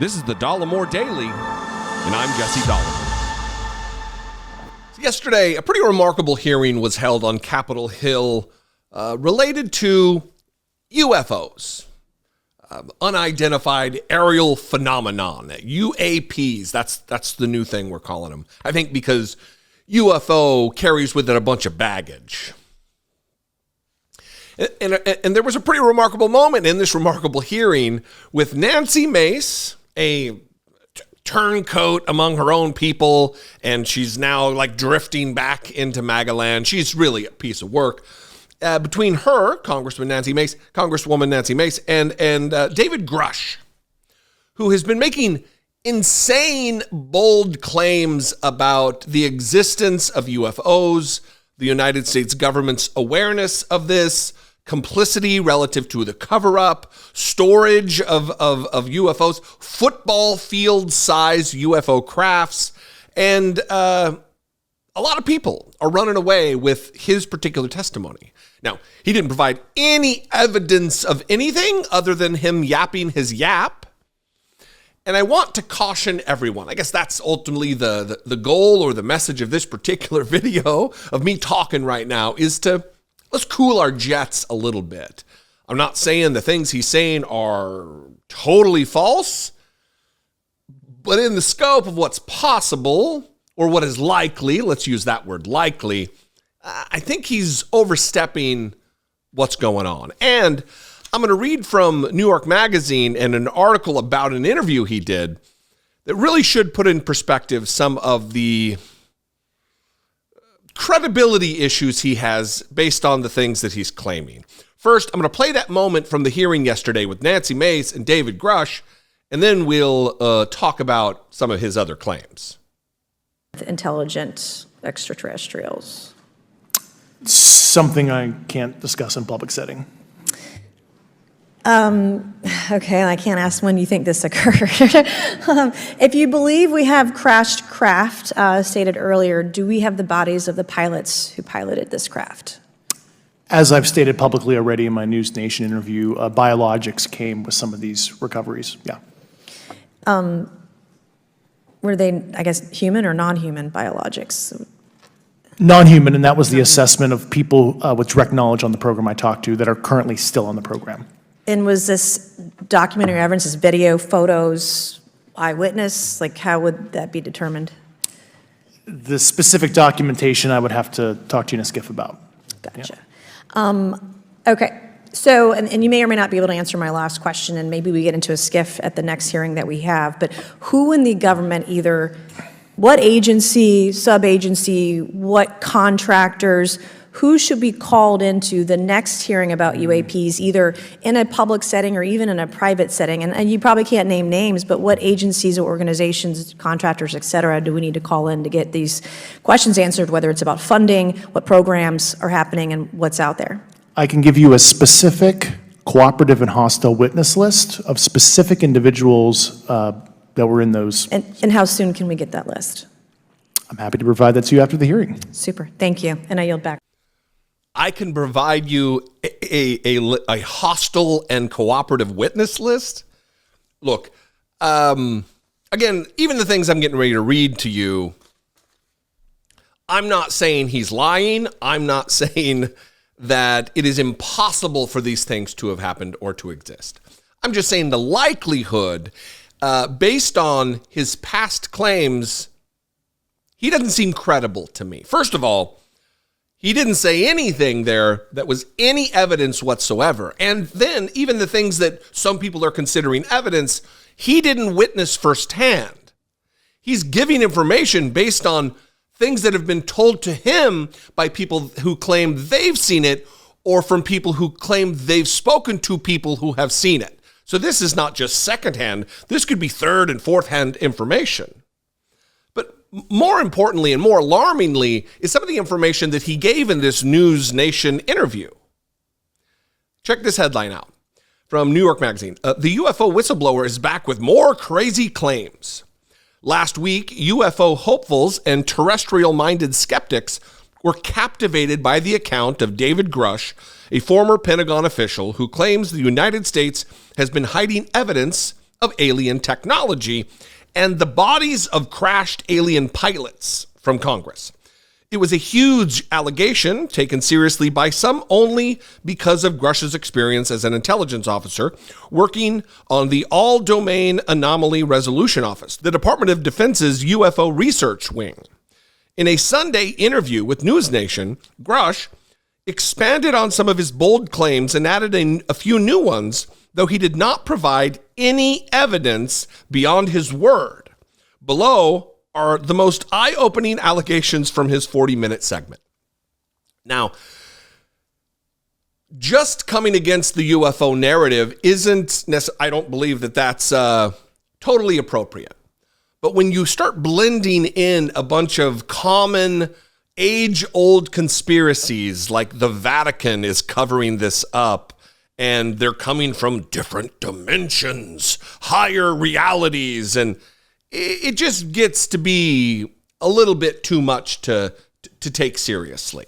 This is the Dollemore Daily, and I'm Jesse Dollemore. Yesterday, a pretty remarkable hearing was held on Capitol Hill related to UFOs, unidentified aerial phenomenon, UAPs. That's the new thing we're calling them. I think because UFO carries with it a bunch of baggage. And there was a pretty remarkable moment in this remarkable hearing with Nancy Mace, a turncoat among her own people, and she's now like drifting back into MAGA land. She's really a piece of work. Between her, Congresswoman Nancy Mace, and David Grusch, who has been making insane, bold claims about the existence of UFOs, the United States government's awareness of this, complicity relative to the cover-up, storage of UFOs, football field-size UFO crafts, and a lot of people are running away with his particular testimony. Now, he didn't provide any evidence of anything other than him yapping his yap. And I want to caution everyone. I guess that's ultimately the goal or the message of this particular video of me talking right now is to let's cool our jets a little bit. I'm not saying the things he's saying are totally false, but in the scope of what's possible or what is likely, let's use that word likely, I think he's overstepping what's going on. And I'm going to read from New York Magazine and an article about an interview he did that really should put in perspective some of the credibility issues he has based on the things that he's claiming. First, I'm going to play that moment from the hearing yesterday with Nancy Mace and David Grusch, and then we'll talk about some of his other claims. Intelligent extraterrestrials. Something I can't discuss in public setting. Okay, I can't ask when you think this occurred. If you believe we have crashed craft, stated earlier, do we have the bodies of the pilots who piloted this craft? As I've stated publicly already in my News Nation interview, biologics came with some of these recoveries, yeah. Were they, I guess, human or non-human biologics? Non-human, and that was the assessment of people with direct knowledge on the program I talked to that are currently still on the program. And was this documentary evidence, this video, photos, eyewitness? Like, how would that be determined? The specific documentation I would have to talk to you in a skiff about. Gotcha. Yeah. Okay. So, and you may or may not be able to answer my last question, and maybe we get into a skiff at the next hearing that we have, but who in the government, either what agency, sub-agency, what contractors, who should be called into the next hearing about UAPs, either in a public setting or even in a private setting? And you probably can't name names, but what agencies or organizations, contractors, et cetera, do we need to call in to get these questions answered, whether it's about funding, what programs are happening, and what's out there? I can give you a specific cooperative and hostile witness list of specific individuals that were in those. And how soon can we get that list? I'm happy to provide that to you after the hearing. Super. Thank you. And I yield back. I can provide you a hostile and cooperative witness list. Look, again, even the things I'm getting ready to read to you, I'm not saying he's lying. I'm not saying that it is impossible for these things to have happened or to exist. I'm just saying the likelihood, based on his past claims, he doesn't seem credible to me. First of all, he didn't say anything there that was any evidence whatsoever. And then even the things that some people are considering evidence, he didn't witness firsthand. He's giving information based on things that have been told to him by people who claim they've seen it or from people who claim they've spoken to people who have seen it. So this is not just secondhand. This could be third and fourth hand information. More importantly and more alarmingly is some of the information that he gave in this News Nation interview. Check this headline out from New York Magazine. The UFO whistleblower is back with more crazy claims. Last week, UFO hopefuls and terrestrial-minded skeptics were captivated by the account of David Grusch, a former Pentagon official who claims the United States has been hiding evidence of alien technology and the bodies of crashed alien pilots from Congress. It was a huge allegation taken seriously by some only because of Grusch's experience as an intelligence officer working on the All-Domain Anomaly Resolution Office, the Department of Defense's UFO research wing. In a Sunday interview with NewsNation, Grusch expanded on some of his bold claims and added a few new ones, though he did not provide any evidence beyond his word. Below are the most eye-opening allegations from his 40-minute segment. Now, just coming against the UFO narrative isn't necessarily, I don't believe that that's totally appropriate. But when you start blending in a bunch of common age-old conspiracies, like the Vatican is covering this up, and they're coming from different dimensions, higher realities, and it just gets to be a little bit too much to take seriously.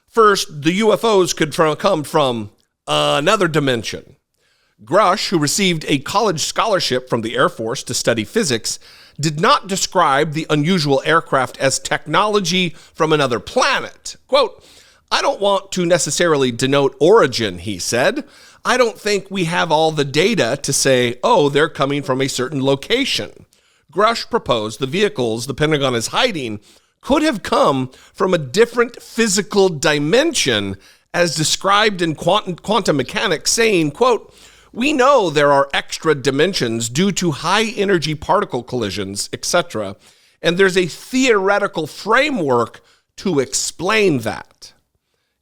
First, the UFOs could come from another dimension. Grusch, who received a college scholarship from the Air Force to study physics, did not describe the unusual aircraft as technology from another planet. Quote, "I don't want to necessarily denote origin," he said. "I don't think we have all the data to say, oh, they're coming from a certain location." Grusch proposed the vehicles the Pentagon is hiding could have come from a different physical dimension as described in quantum mechanics, saying, quote, "We know there are extra dimensions due to high energy particle collisions, etc., and there's a theoretical framework to explain that."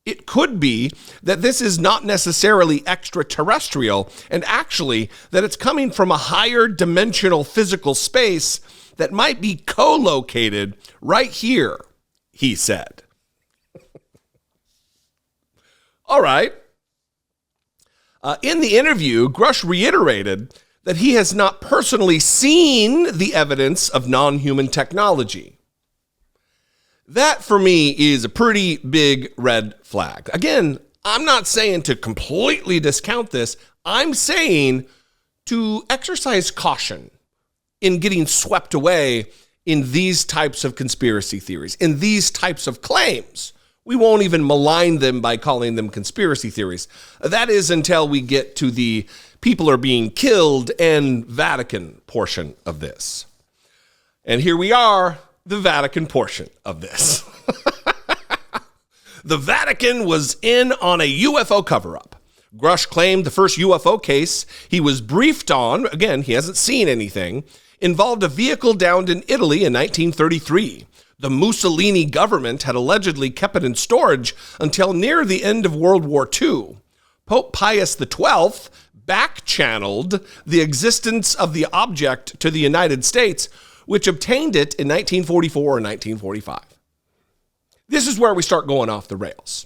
It could be that this is not necessarily extraterrestrial, and actually that it's coming from a higher dimensional physical space that might be co-located right here, he said. All right. In the interview, Grusch reiterated that he has not personally seen the evidence of non-human technology. That, for me, is a pretty big red flag. Again, I'm not saying to completely discount this. I'm saying to exercise caution in getting swept away in these types of conspiracy theories, in these types of claims. We won't even malign them by calling them conspiracy theories. That is until we get to the people are being killed and Vatican portion of this. And here we are, the Vatican portion of this. The Vatican was in on a UFO cover-up. Grusch claimed the first UFO case he was briefed on, again, he hasn't seen anything, involved a vehicle downed in Italy in 1933. The Mussolini government had allegedly kept it in storage until near the end of World War II. Pope Pius XII back-channeled the existence of the object to the United States, which obtained it in 1944 or 1945. This is where we start going off the rails.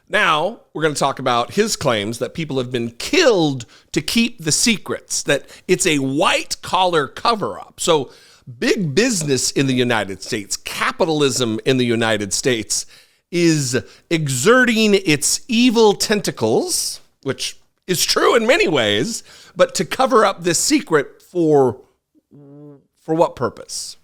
Now, we're going to talk about his claims that people have been killed to keep the secrets, that it's a white-collar cover-up. So big business in the United States, capitalism in the United States, is exerting its evil tentacles, which is true in many ways, but to cover up this secret for what purpose?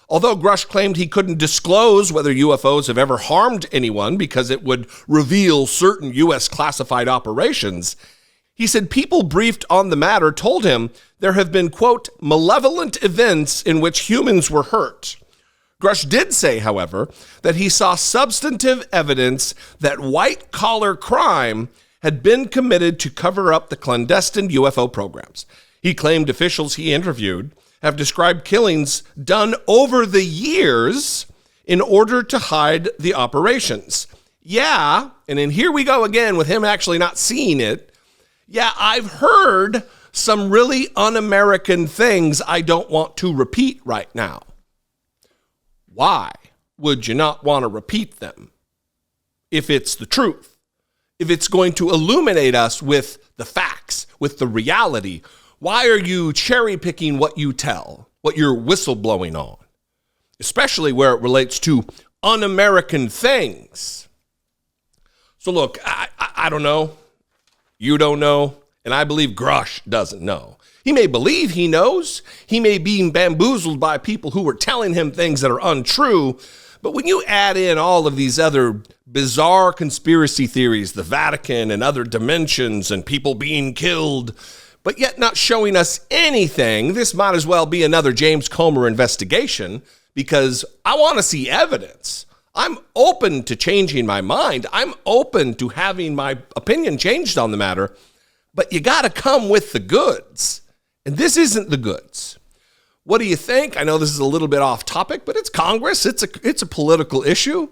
Although Grusch claimed he couldn't disclose whether UFOs have ever harmed anyone because it would reveal certain U.S. classified operations, he said people briefed on the matter told him there have been, quote, malevolent events in which humans were hurt. Grusch did say, however, that he saw substantive evidence that white-collar crime had been committed to cover up the clandestine UFO programs. He claimed officials he interviewed have described killings done over the years in order to hide the operations. Yeah, and then here we go again with him actually not seeing it. Yeah, I've heard some really un-American things I don't want to repeat right now. Why would you not want to repeat them if it's the truth? If it's going to illuminate us with the facts, with the reality? Why are you cherry picking what you tell, what you're whistleblowing on? Especially where it relates to un-American things. So look, I don't know. You don't know. And I believe Grusch doesn't know. He may believe he knows. He may be bamboozled by people who are telling him things that are untrue. But when you add in all of these other bizarre conspiracy theories, the Vatican and other dimensions and people being killed, but yet not showing us anything, this might as well be another James Comer investigation, because I want to see evidence. I'm open to changing my mind. I'm open to having my opinion changed on the matter, but you got to come with the goods. And this isn't the goods. What do you think? I know this is a little bit off topic, but it's Congress. It's a political issue.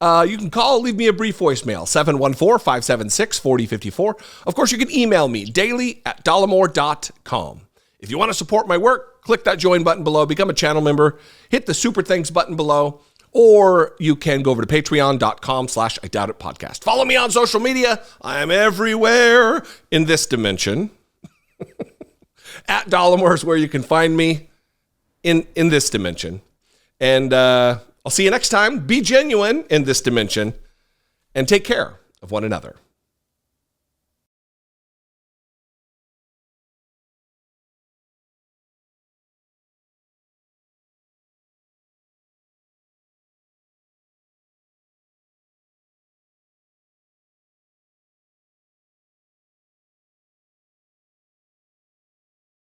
You can call, leave me a brief voicemail, 714-576-4054. Of course, you can email me, daily@dollemore.com. If you want to support my work, click that join button below, become a channel member, hit the super thanks button below, or you can go over to patreon.com/IDoubtItPodcast. Follow me on social media. I am everywhere in this dimension. @Dollemore is where you can find me in this dimension. And I'll see you next time. Be genuine in this dimension and take care of one another.